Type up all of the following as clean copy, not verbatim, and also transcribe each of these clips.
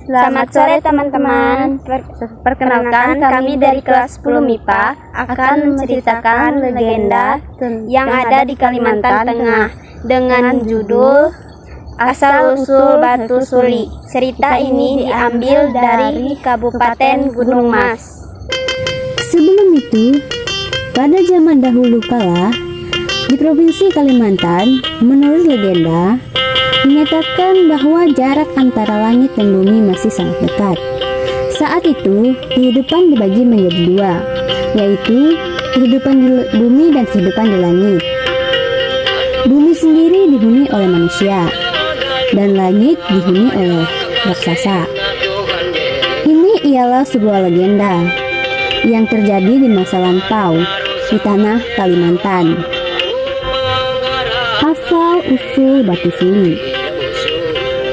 Selamat sore teman-teman. Perkenalkan, kami dari kelas 10 MIPA akan menceritakan legenda yang ada di Kalimantan Tengah dengan judul Asal-usul Batu Suli. Cerita ini diambil dari Kabupaten Gunung Mas. Sebelum itu, pada zaman dahulu kala, di Provinsi Kalimantan, menurut legenda, menyatakan bahwa jarak antara langit dan bumi masih sangat dekat. Saat itu, kehidupan dibagi menjadi dua, yaitu kehidupan di bumi dan kehidupan di langit. Bumi sendiri dihuni oleh manusia, dan langit dihuni oleh raksasa. Ini ialah sebuah legenda yang terjadi di masa lampau di tanah Kalimantan. Asal-usul Batu Suli.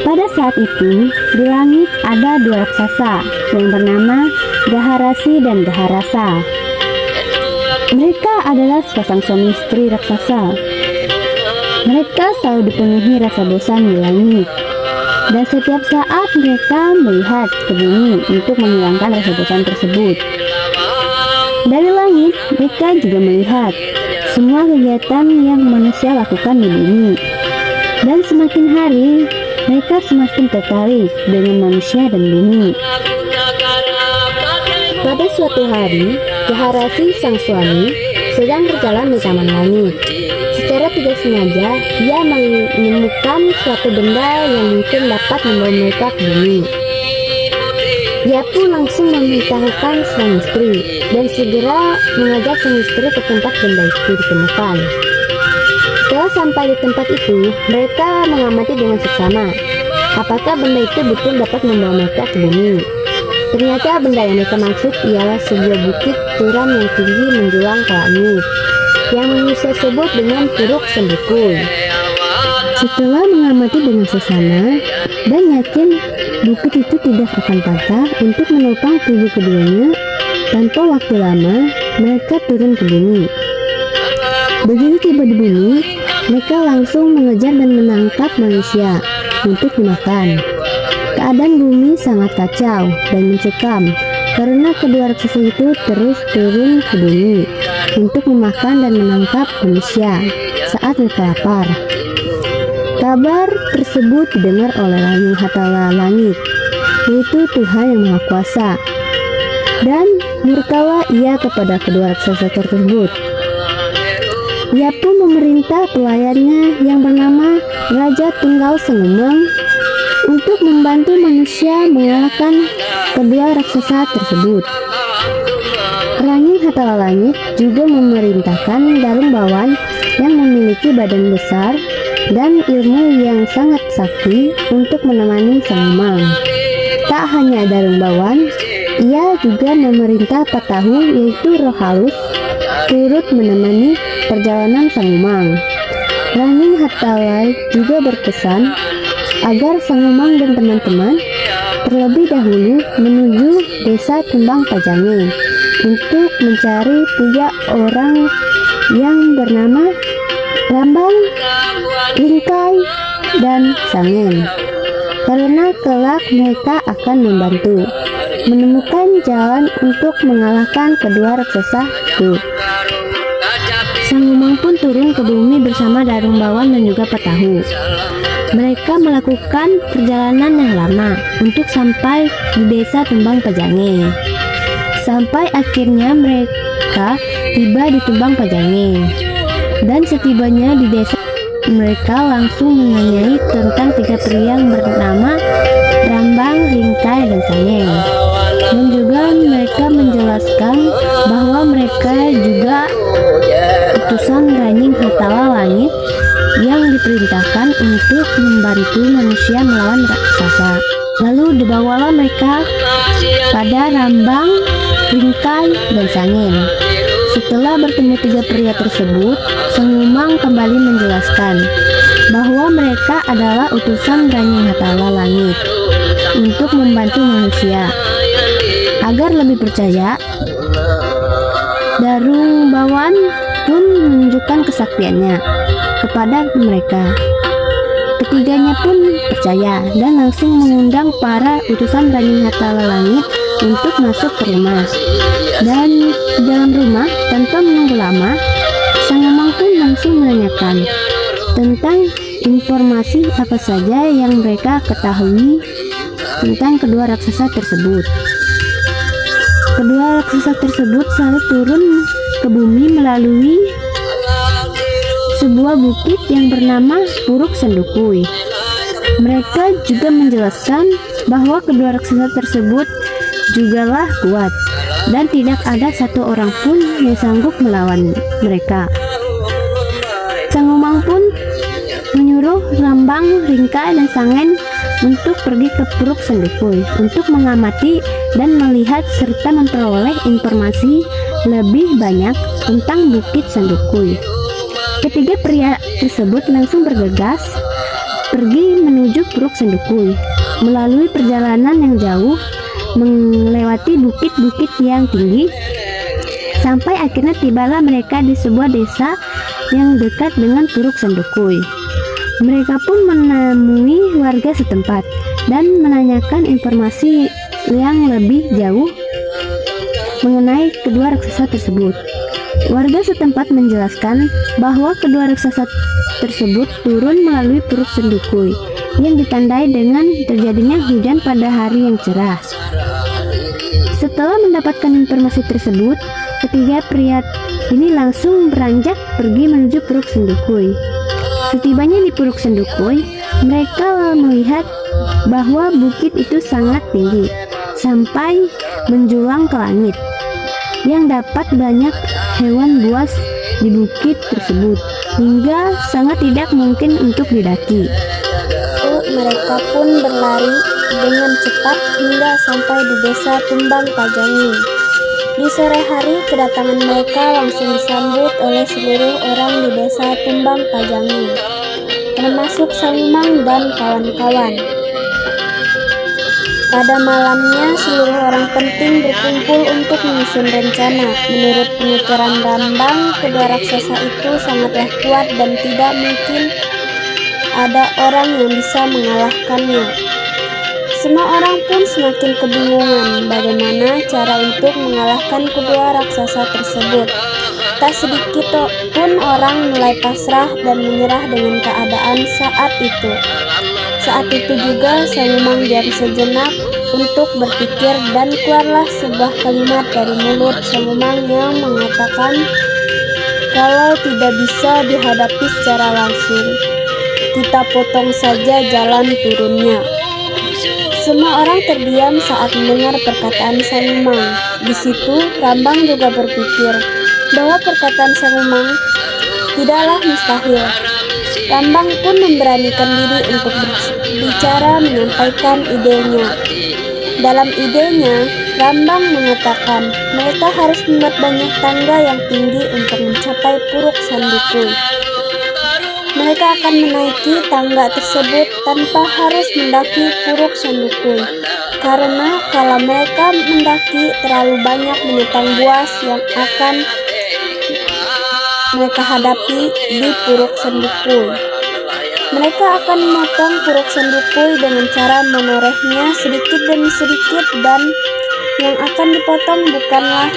Pada saat itu, di langit ada dua raksasa yang bernama Gaharasi dan Gaharasa. Mereka adalah sepasang suami istri raksasa. Mereka selalu dipenuhi rasa bosan di langit, dan setiap saat mereka melihat ke bumi untuk menghilangkan rasa bosan tersebut. Dari langit, mereka juga melihat semua kegiatan yang manusia lakukan di bumi. Dan semakin hari, mereka semakin tertarik dengan manusia dan bumi. Pada suatu hari, Gaharasi sang suami sedang berjalan di taman langit. Secara tidak sengaja, ia menemukan suatu benda yang mungkin dapat membawa mereka ke bumi. Ia pun langsung memerintahkan sang istri dan segera mengajak sang istri ke tempat benda itu ditemukan. Setelah sampai di tempat itu, mereka mengamati dengan seksama apakah benda itu betul dapat membawa mereka ke bumi. Ternyata benda yang mereka maksud ialah sebuah bukit curam yang tinggi menjulang ke langit, yang manusia sebut dengan Curug Sendukul. Setelah mengamati dengan seksama dan yakin bukit itu tidak akan patah untuk menopang tubuh keduanya, tanpa waktu lama mereka turun ke bumi. Begitu tiba di bumi, mereka langsung mengejar dan menangkap manusia untuk dimakan. Keadaan bumi sangat kacau dan mencekam karena kedua raksasa itu terus turun ke bumi untuk memakan dan menangkap manusia saat mereka lapar. Kabar tersebut didengar oleh Langing Hatala Langit, yaitu Tuhan yang Maha Kuasa, dan murkalah ia kepada kedua raksasa tersebut. Ia pun memerintah pelayannya yang bernama Raja Tunggal Sengumang untuk membantu manusia mengalahkan kedua raksasa tersebut. Langing Hatala Langit juga memerintahkan Darung Bawan yang memiliki badan besar dan ilmu yang sangat sakti untuk menemani Sang Umang. Tak hanya Darung Bawan, ia juga memerintah Patahu yaitu roh halus turut menemani perjalanan Sang Umang. Langing Hatala juga berpesan agar Sang Umang dan teman-teman terlebih dahulu menuju desa Tumbang Pajange untuk mencari 3 orang yang bernama Rambang, Lingkai, dan Sangen, karena kelak mereka akan membantu menemukan jalan untuk mengalahkan kedua raksasa itu. Sang Umang pun turun ke bumi bersama Darung Bawan dan juga Patahu. Mereka melakukan perjalanan yang lama untuk sampai di desa Tumbang Pajange. Sampai akhirnya mereka tiba di Tumbang Pajange. Dan setibanya di desa, mereka langsung menanyai tentang 3 pria yang bernama Rambang, Lingkai, dan Sangen. Dan juga mereka menjelaskan bahwa mereka juga utusan Langing Hatala Langit yang diperintahkan untuk membantu manusia melawan raksasa. Lalu dibawalah mereka pada Rambang, Lingkai, dan Sangen. Setelah bertemu 3 pria tersebut, Sang Umang kembali menjelaskan bahwa mereka adalah utusan Langing Hatala Langit untuk membantu manusia. Agar lebih percaya, Darung Bawan pun menunjukkan kesaktiannya kepada mereka. Ketiganya pun percaya dan langsung mengundang para utusan Raning Hatala Langit untuk masuk ke rumah. Dan di dalam rumah, tanpa menunggu lama, Sang Umang pun langsung menanyakan tentang informasi apa saja yang mereka ketahui tentang kedua raksasa tersebut. Kedua raksasa tersebut selalu turun ke bumi melalui sebuah bukit yang bernama Puruk Sendukui. Mereka juga menjelaskan bahwa kedua raksasa tersebut jugalah kuat dan tidak ada satu orang pun yang sanggup melawan mereka. Sang Umang pun menyuruh Rambang, Ringka, dan Sangen untuk pergi ke Puruk Sendukui untuk mengamati dan melihat serta memperoleh informasi lebih banyak tentang Bukit Sendukui. Ketiga pria tersebut langsung bergegas pergi menuju Puruk Sendukui. Melalui perjalanan yang jauh, melewati bukit-bukit yang tinggi, sampai akhirnya tibalah mereka di sebuah desa yang dekat dengan Puruk Sendukui. Mereka pun menemui warga setempat dan menanyakan informasi yang lebih jauh mengenai kedua raksasa tersebut. Warga setempat menjelaskan bahwa kedua raksasa tersebut turun melalui Puruk Sendukui yang ditandai dengan terjadinya hujan pada hari yang cerah. Setelah mendapatkan informasi tersebut, ketiga pria ini langsung beranjak pergi menuju Puruk Sendukui. Setibanya di Puruk Sendukui, mereka melihat bahwa bukit itu sangat tinggi sampai menjulang ke langit, yang dapat banyak hewan buas di bukit tersebut hingga sangat tidak mungkin untuk didaki. Mereka pun berlari dengan cepat hingga sampai di desa Tumbang Pajangin. Di sore hari, kedatangan mereka langsung disambut oleh seluruh orang di desa Tumbang Pajangin, termasuk Sang Umang dan kawan-kawan. Pada malamnya, seluruh orang penting berkumpul untuk menyusun rencana. Menurut penuturan Rambang, kedua raksasa itu sangatlah kuat dan tidak mungkin ada orang yang bisa mengalahkannya. Semua orang pun semakin kebingungan bagaimana cara untuk mengalahkan kedua raksasa tersebut. Tak sedikit pun orang mulai pasrah dan menyerah dengan keadaan saat itu. Saat itu juga Sang Umang diam sejenak untuk berpikir dan keluarlah sebuah kalimat dari mulut Sang Umang yang mengatakan kalau tidak bisa dihadapi secara langsung, kita potong saja jalan turunnya. Semua orang terdiam saat mendengar perkataan Sang Umang. Di situ Rambang juga berpikir bahwa perkataan Sang Umang tidaklah mustahil. Rambang pun memberanikan diri untuk berbicara menyampaikan idenya. Dalam idenya, Rambang mengatakan mereka harus membuat banyak tangga yang tinggi untuk mencapai Puruk Sendukui. Mereka akan menaiki tangga tersebut tanpa harus mendaki Puruk Sendukui, karena kalau mereka mendaki terlalu banyak binatang buas yang akan mereka hadapi di Puruk Sendukui. Mereka akan memotong Puruk Sendukui dengan cara menorehnya sedikit demi sedikit, dan yang akan dipotong bukanlah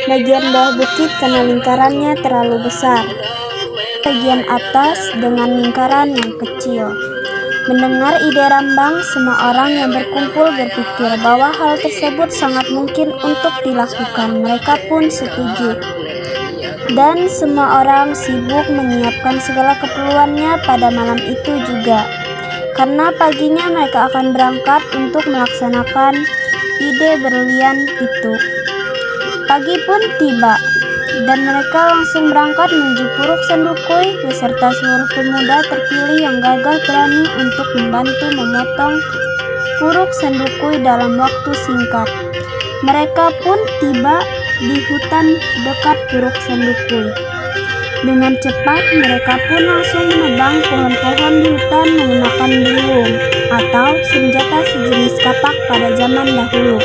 bagian bawah bukit karena lingkarannya terlalu besar, bagian atas dengan lingkaran yang kecil. Mendengar ide Rambang, semua orang yang berkumpul berpikir bahwa hal tersebut sangat mungkin untuk dilakukan. Mereka pun setuju. Dan semua orang sibuk menyiapkan segala keperluannya pada malam itu juga. Karena paginya mereka akan berangkat untuk melaksanakan ide berlian itu. Pagi pun tiba, dan mereka langsung berangkat menuju Puruk Sendukui beserta seluruh pemuda terpilih yang gagah berani untuk membantu memotong Puruk Sendukui dalam waktu singkat. Mereka pun tiba di hutan dekat Puruk Sendukui. Dengan cepat mereka pun langsung menebang pohon-pohon di hutan menggunakan beliung atau senjata sejenis kapak pada zaman dahulu.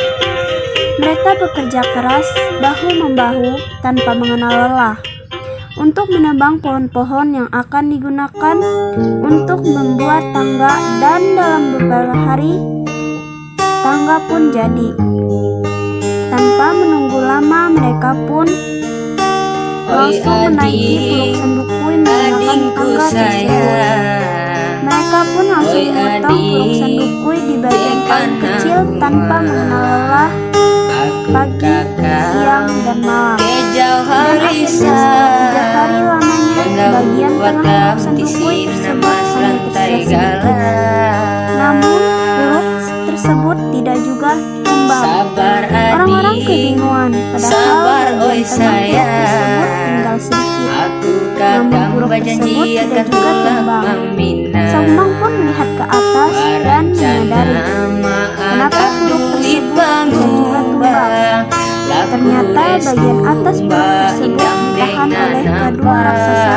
Mereka bekerja keras bahu-membahu tanpa mengenal lelah untuk menebang pohon-pohon yang akan digunakan untuk membuat tangga, dan dalam beberapa hari tangga pun jadi. Tanpa menunggu lama, mereka pun langsung menaiki Puruk Sandukui menggunakan tangga tersebut. Mereka pun langsung memotong Puruk Sandukui di bagian paling kecil tanpa mengenal lelah, pagi, siang, dan malam. Dan akhirnya setelah 3 hari lamanya, bagian tengah Puruk Sandukui tersebut hanya tersisa sedikit. Namun puruk tersebut tidak juga tumbang. Orang-orang kebingungan, padahal bagian tengah puruk tersebut tinggal sedikit. Namun puruk tersebut tidak juga tumbang. Sang Umang pun melihat ke atas dan menyadari kenapa puruk tersebut tidak juga tumbang. Ternyata bagian atas puruk tersebut ditahan oleh kedua raksasa,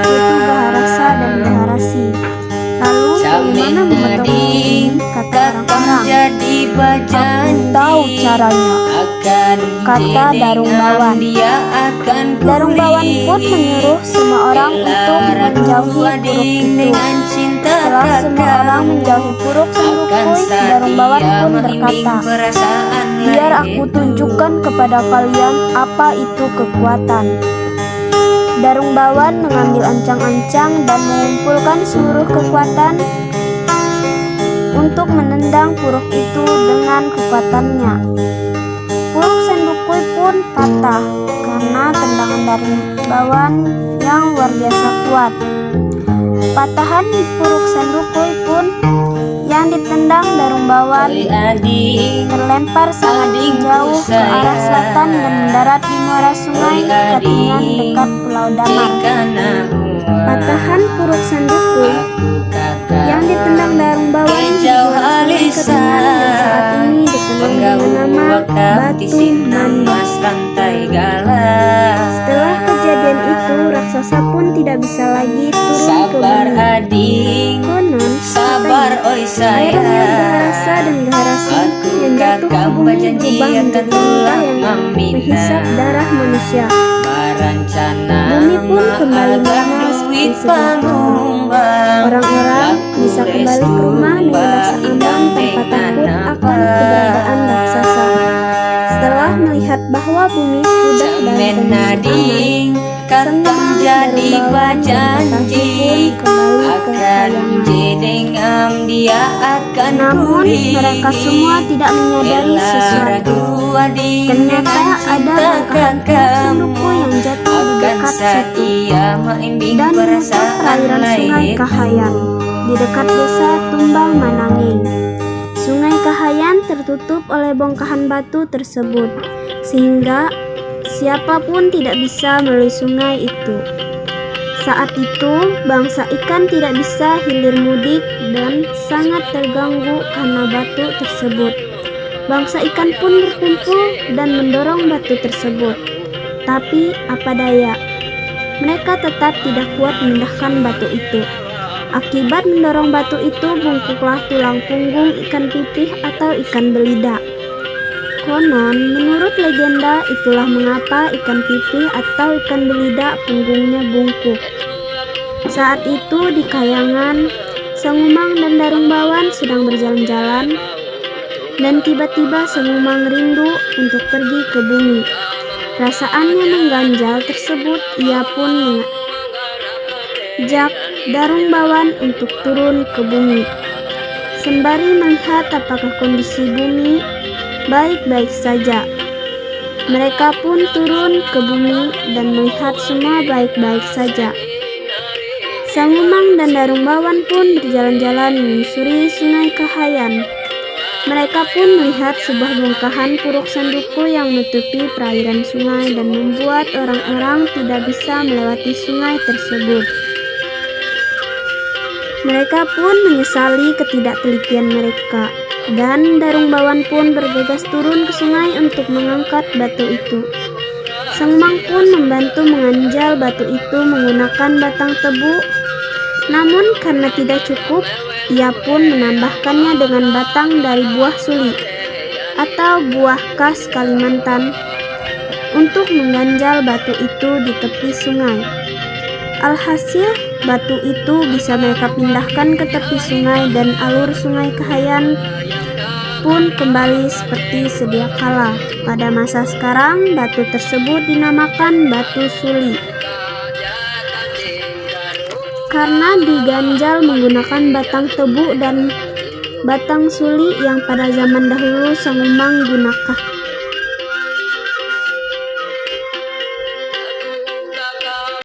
yaitu Gaharasa dan Gaharasi. Lalu bagaimana memotong ini? Kata orang-orang. Aku tahu caranya, kata Darung Bawan. Darung Bawan pun menyuruh semua orang untuk menjauhi puruk itu. Setelah semua orang menjauhi Puruk Sandukui, Darung Bawan pun berkata, biar aku tunjukkan kepada kalian apa itu kekuatan. Darung Bawan mengambil ancang-ancang dan mengumpulkan seluruh kekuatan untuk menendang puruk itu dengan kekuatannya. Puruk Sandukui pun patah karena tendangan Darung Bawan yang luar biasa kuat. Patahan di Puruk Sandukui pun yang ditendang Darung Bawan terlempar sangat jauh ke arah selatan dan mendarat di muara sungai Katingan dekat Pulau Damar. Patahan Puruk Sandukui yang ditendang Darung Bawan di muara sungai Katingan dan saat ini dikenal dengan nama Batu Mandi. Setelah kejadian itu, raksasa pun tidak bisa lagi turun ke bumi. Konon, airnya Gaharasa dan Gaharasi yang jatuh ke bumi berubah menjadi muntah yang menghisap darah manusia. Bumi pun kembali normal seperti sedia kala. Orang-orang bisa kembali ke rumah dengan rasa aman tanpa takut akan keberadaan raksasa. Setelah melihat bahwa bumi sudah dalam kondisi aman, Sang Umang Darung Bawan dan Bantasi pun kembali ke kayangan. Namun mereka semua tidak menyadari sesuatu. Ternyata ada bongkahan Puruk Sandukui yang jatuh di dekat situ dan menutup perairan Sungai Kahayan di dekat desa Tumbang Mananging. Sungai Kahayan tertutup oleh bongkahan batu tersebut, sehingga siapapun tidak bisa melalui sungai itu. Saat itu, bangsa ikan tidak bisa hilir mudik dan sangat terganggu karena batu tersebut. Bangsa ikan pun berkumpul dan mendorong batu tersebut. Tapi apa daya, mereka tetap tidak kuat memindahkan batu itu. Akibat mendorong batu itu, bungkuklah tulang punggung ikan pipih atau ikan belida. Konon, menurut legenda, itulah mengapa ikan pipih atau ikan belida punggungnya bungkuk. Saat itu di kayangan, Sang Umang dan Darung Bawan sedang berjalan-jalan, dan tiba-tiba Sang Umang rindu untuk pergi ke bumi. Perasaannya mengganjal tersebut, ia pun mengajak Darung Bawan untuk turun ke bumi. Sembari melihat apakah kondisi bumi baik-baik saja. Mereka pun turun ke bumi dan melihat semua baik-baik saja. Sang Umang dan Darung Bawan pun berjalan-jalan menyusuri Sungai Kahayan. Mereka pun melihat sebuah bongkahan Puruk Sandukui yang menutupi perairan sungai dan membuat orang-orang tidak bisa melewati sungai tersebut. Mereka pun menyesali ketidaktelitian mereka, dan Darung Bawan pun bergegas turun ke sungai untuk mengangkat batu itu. Sang Umang pun membantu menganjal batu itu menggunakan batang tebu. Namun karena tidak cukup, ia pun menambahkannya dengan batang dari buah suli atau buah khas Kalimantan. untuk mengganjal batu itu di tepi sungai. Alhasil, batu itu bisa mereka pindahkan ke tepi sungai dan alur sungai Kahayan pun kembali seperti sedia kala. Pada masa sekarang, batu tersebut dinamakan Batu Suli karena diganjal menggunakan batang tebu dan batang suli yang pada zaman dahulu Sangumang gunakan.